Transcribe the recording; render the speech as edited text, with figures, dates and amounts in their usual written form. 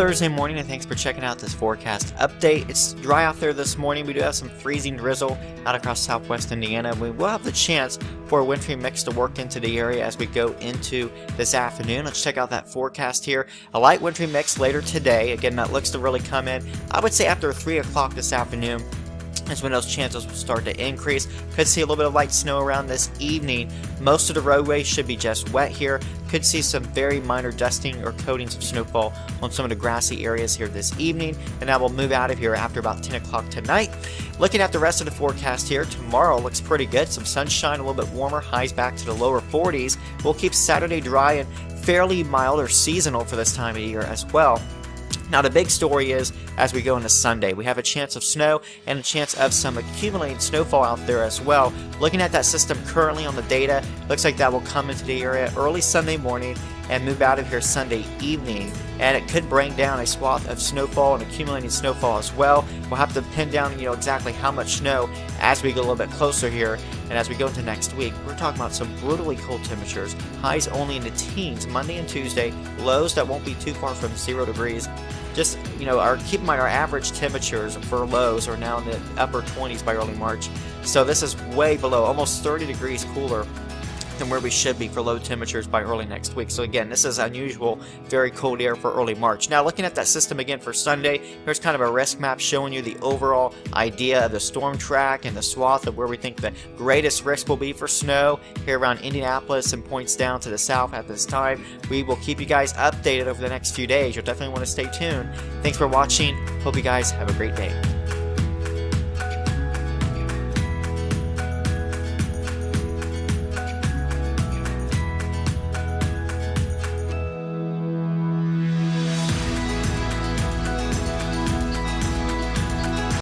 Thursday morning, and thanks for checking out this forecast update. It's dry out there this morning. We do have some freezing drizzle out across southwest Indiana. We will have the chance for a wintry mix to work into the area as we go into this afternoon. Let's check out that forecast here. A light wintry mix later today. Again, that looks to really come in, I would say, after 3 o'clock this afternoon. Is when those chances will start to increase. Could see a little bit of light snow around this evening. Most of the roadways should be just wet here. Could see some very minor dusting or coatings of snowfall on some of the grassy areas here this evening, and that will move out of here after about 10 o'clock tonight. Looking at the rest of the forecast here, tomorrow looks pretty good. Some sunshine, a little bit warmer, highs back to the lower 40s. We'll keep Saturday dry and fairly mild or seasonal for this time of year as well. Now the big story is, as we go into Sunday, we have a chance of snow and a chance of some accumulating snowfall out there as well. Looking at that system currently on the data, looks like that will come into the area early Sunday morning and move out of here Sunday evening. And it could bring down a swath of snowfall and accumulating snowfall as well. We'll have to pin down, exactly how much snow as we get a little bit closer here. And as we go into next week, we're talking about some brutally cold temperatures. Highs only in the teens Monday and Tuesday. Lows that won't be too far from 0 degrees. Just, keep in mind our average temperatures for lows are now in the upper 20s by early March. So this is way below, almost 30 degrees cooler than where we should be for low temperatures by early next week. So again, this is unusual, very cold air for early March. Now looking at that system again for Sunday, here's kind of a risk map showing you the overall idea of the storm track and the swath of where we think the greatest risk will be for snow here around Indianapolis and points down to the south at this time. We will keep you guys updated over the next few days. You'll definitely want to stay tuned. Thanks for watching. Hope you guys have a great day.